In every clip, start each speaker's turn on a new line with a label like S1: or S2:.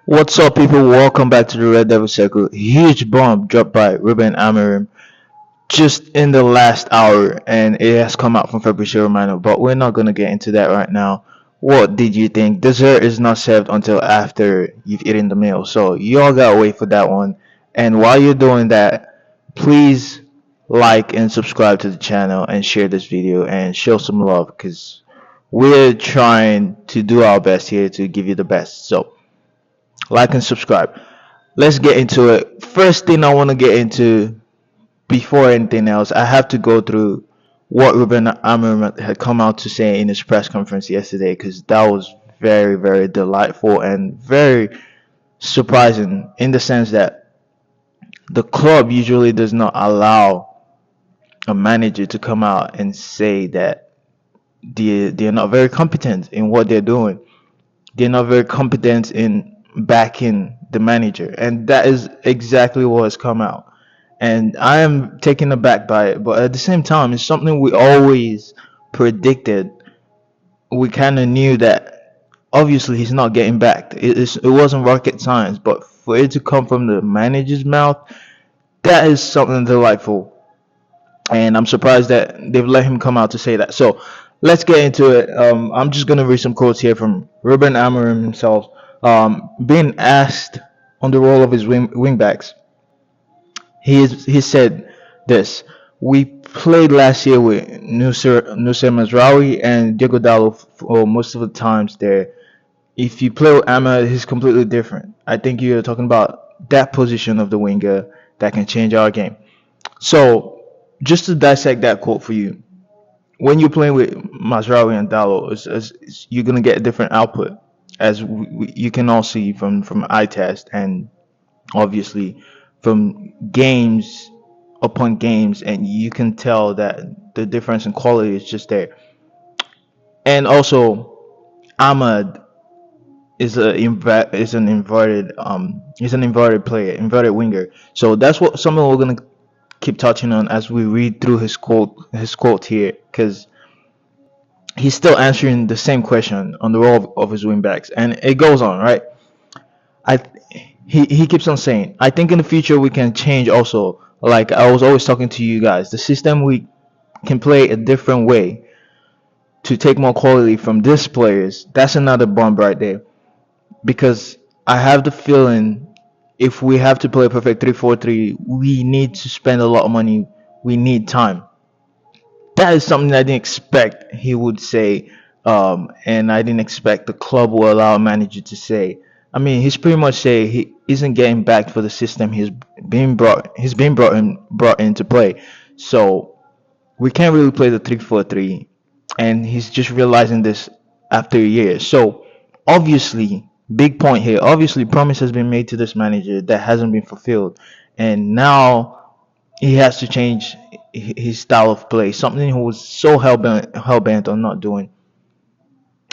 S1: What's up, people? Welcome back to the Red Devil Circle. Huge bomb dropped by Ruben Amorim just in the last hour, and it has come out from Fabrizio Romano. But we're not gonna get into that right now. What did you think? Dessert is not served until after you've eaten the meal, so y'all gotta wait for that one. And while you're doing that, please like and subscribe to the channel and share this video and show some love because we're trying to do our best here to give you the best. So like and subscribe. Let's get into it. First thing I want to get into before anything else, I have to go through what Ruben Amorim had come out to say in his press conference yesterday because that was very, very delightful and very surprising in the sense that the club usually does not allow a manager to come out and say that they're not very competent in what they're doing. They're not very competent in backing the manager, and that is exactly what has come out. And I am taken aback by it, but at the same time, it's something we always predicted. We kind of knew that obviously he's not getting backed. It wasn't rocket science, but for it to come from the manager's mouth, that is something delightful. And I'm surprised that they've let him come out to say that. So let's get into it. I'm just gonna read some quotes here from Ruben Amorim himself. Being asked on the role of his wingbacks, he said this: "We played last year with Nusir Mazraoui and Diego Dallo for most of the times there. If you play with Ahmed, he's completely different. I think you're talking about that position of the winger that can change our game." So, just to dissect that quote for you, when you're playing with Mazraoui and Dallo, you're gonna get a different output, as you can all see from eye test and obviously from games upon games, and you can tell that the difference in quality is just there. And also, Ahmad is an inverted player, inverted winger. So that's what something we're gonna keep touching on as we read through his quote here, because he's still answering the same question on the role of his wingbacks, and it goes on, right? I he keeps on saying, I think in the future we can change also. Like I was always talking to you guys, the system we can play a different way to take more quality from these players. That's another bomb right there, because I have the feeling if we have to play a perfect 3-4-3, we need to spend a lot of money. We need time. That is something I didn't expect he would say, and I didn't expect the club will allow a manager to say. I mean, he's pretty much say he isn't getting back for the system he's been brought in to play. So we can't really play the 3-4-3, and he's just realizing this after a year. So obviously, big point here. Obviously, promise has been made to this manager that hasn't been fulfilled, and now he has to change his style of play, something he was so hell bent on not doing,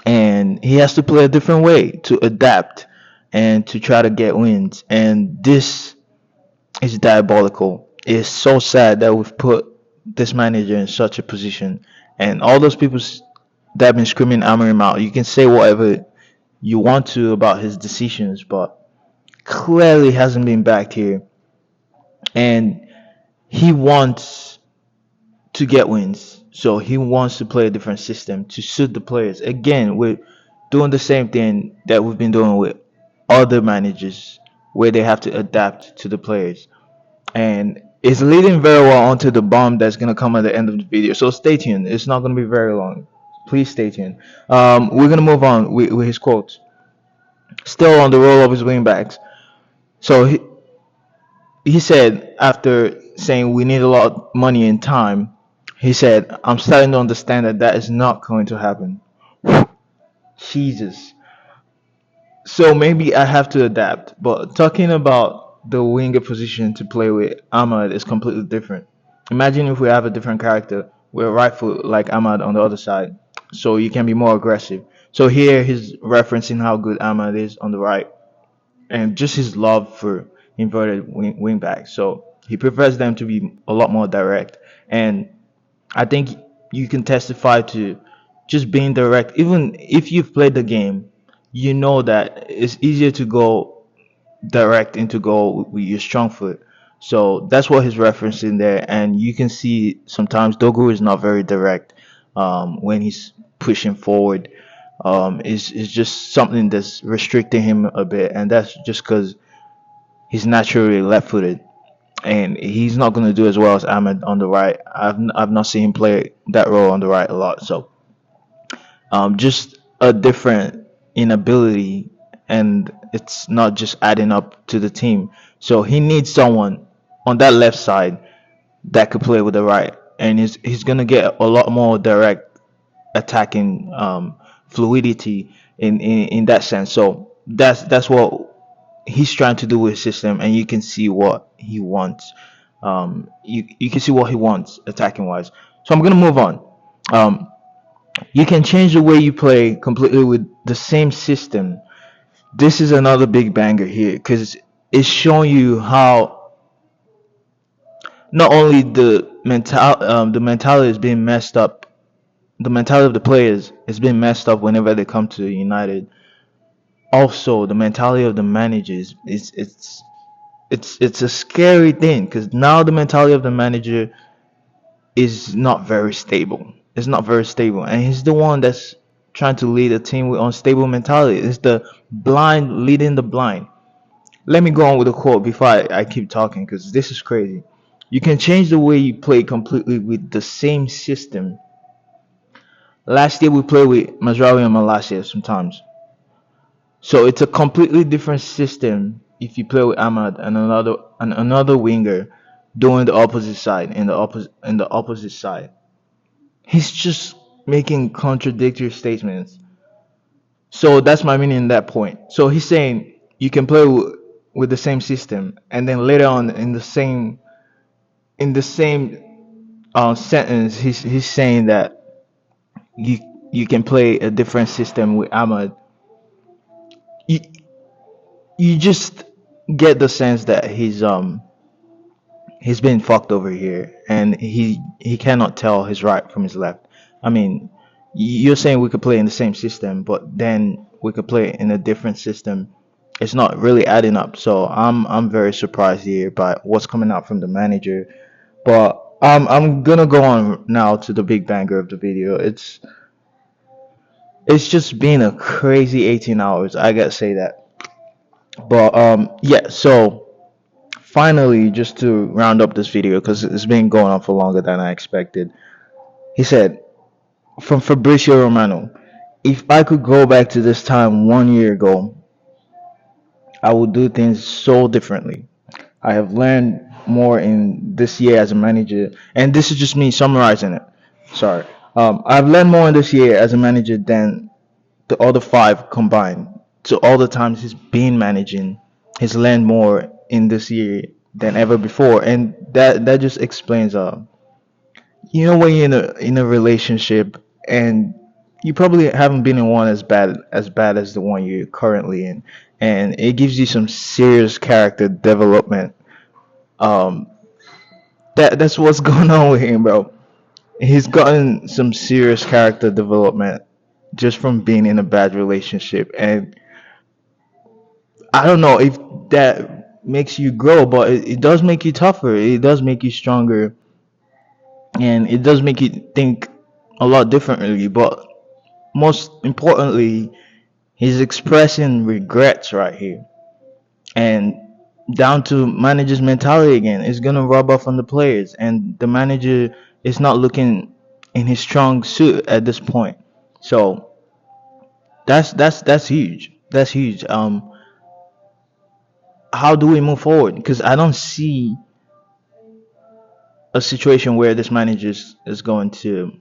S1: and he has to play a different way to adapt and to try to get wins. And this is diabolical. It's so sad that we've put this manager in such a position, and all those people that have been screaming Amorim out. You can say whatever you want to about his decisions, but clearly hasn't been backed here, and he wants to get wins. So he wants to play a different system to suit the players. Again, we're doing the same thing that we've been doing with other managers, where they have to adapt to the players. And it's leading very well onto the bomb that's gonna come at the end of the video. So stay tuned. It's not gonna be very long. Please stay tuned. We're gonna move on with his quotes. Still on the role of his wingbacks. So he said, after saying we need a lot of money and time, he said, I'm starting to understand that that is not going to happen. Jesus. So maybe I have to adapt. But talking about the winger position to play with Ahmad is completely different. Imagine if we have a different character with a right foot like Ahmad on the other side. So you can be more aggressive. So here he's referencing how good Ahmad is on the right, and just his love for inverted wing backs. So he prefers them to be a lot more direct. And I think you can testify to just being direct. Even if you've played the game, you know that it's easier to go direct into goal with your strong foot. So that's what he's referencing there, and you can see sometimes Dogu is not very direct when he's pushing forward. Is just something that's restricting him a bit, and that's just because he's naturally left-footed, and he's not going to do as well as Ahmed on the right. I've not seen him play that role on the right a lot, so just a different inability, and it's not just adding up to the team. So he needs someone on that left side that could play with the right, and he's gonna get a lot more direct attacking fluidity in that sense. So that's what he's trying to do with his system, and you can see what he wants. You can see what he wants attacking wise. So I'm gonna move on. Um, you can change the way you play completely with the same system. This is another big banger here because it's showing you how not only the mentality is being messed up, the mentality of the players is being messed up whenever they come to United. Also, the mentality of the managers it's a scary thing because now the mentality of the manager is not very stable. It's not very stable, and he's the one that's trying to lead a team with unstable mentality. It's the blind leading the blind. Let me go on with a quote before I keep talking because this is crazy. You can change the way you play completely with the same system. Last year we played with Mazraoui and Malasia sometimes, so it's a completely different system if you play with Ahmad and another winger doing the opposite side in the opposite side. He's just making contradictory statements. So that's my meaning in that point. So he's saying you can play with the same system, and then later on in the same sentence, he's saying that you you can play a different system with Ahmad. You you just get the sense that he's been fucked over here, and he cannot tell his right from his left. I mean, you're saying we could play in the same system, but then we could play in a different system. It's not really adding up. So I'm very surprised here by what's coming out from the manager. But I'm gonna go on now to the big banger of the video. It's just been a crazy 18 hours. I gotta say that. But yeah. So finally, just to round up this video because it's been going on for longer than I expected. He said from Fabrizio Romano, if I could go back to this time 1 year ago, I would do things so differently. I have learned more in this year as a manager, and this is just me summarizing it. Sorry. I've learned more in this year as a manager than the other five combined. So all the times he's been managing, he's learned more in this year than ever before, and that just explains when you're in a relationship and you probably haven't been in one as bad as the one you're currently in, and it gives you some serious character development. Um, that's what's going on with him, bro. He's gotten some serious character development just from being in a bad relationship, and I don't know if that makes you grow, but it does make you tougher. It does make you stronger, and it does make you think a lot differently. But most importantly, he's expressing regrets right here, and down to manager's mentality again. It's gonna rub off on the players, and the manager is not looking in his strong suit at this point. So that's huge. That's huge. How do we move forward? Because I don't see a situation where this manager is going to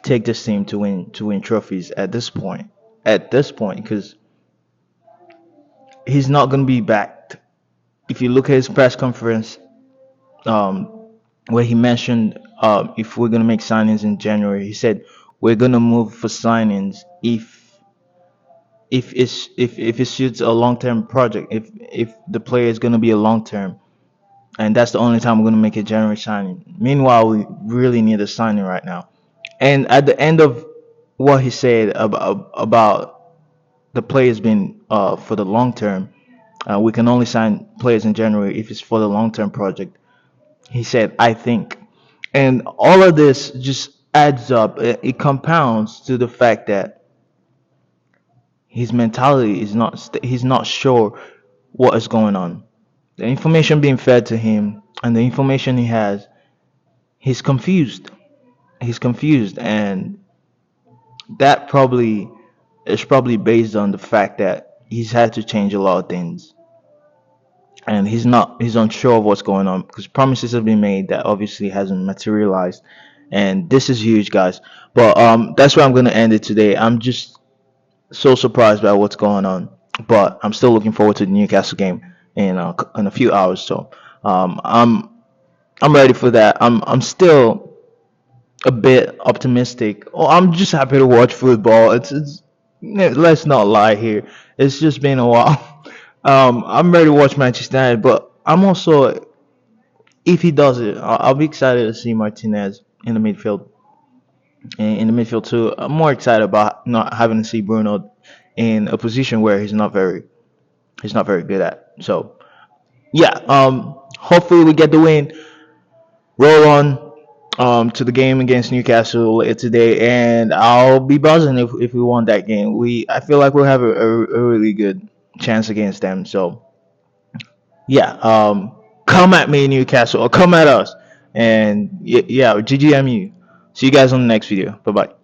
S1: take this team to win trophies at this point. At this point, because he's not going to be backed. If you look at his press conference, um, where he mentioned if we're going to make signings in January, he said we're going to move for signings if it suits a long term project. If the player is going to be a long term, and that's the only time we're going to make a January signing. Meanwhile, we really need a signing right now. And at the end of what he said about the players being for the long term, We can only sign players in January if it's for the long-term project. He said, I think. And all of this just adds up. It compounds to the fact that his mentality is not, he's not sure what is going on. The information being fed to him and the information he has, he's confused. He's confused. And that probably is probably based on the fact that he's had to change a lot of things and he's unsure of what's going on because promises have been made that obviously hasn't materialized, and this is huge, guys. But that's where I'm going to end it today. I'm just so surprised by what's going on, but I'm still looking forward to the Newcastle game in a few hours. So I'm ready for that. I'm still a bit optimistic. Oh, I'm just happy to watch football. It's let's not lie here. It's just been a while. I'm ready to watch Manchester United, but I'm also, if he does it, I'll be excited to see Martinez in the midfield. In the midfield too, I'm more excited about not having to see Bruno in a position where he's not very good at. So yeah, hopefully we get the win. Roll on to the game against Newcastle later today, and I'll be buzzing if we won that game. I feel like we'll have a really good chance against them. So yeah, come at me, Newcastle, or come at us, and yeah, GGMU. See you guys on the next video. Bye bye.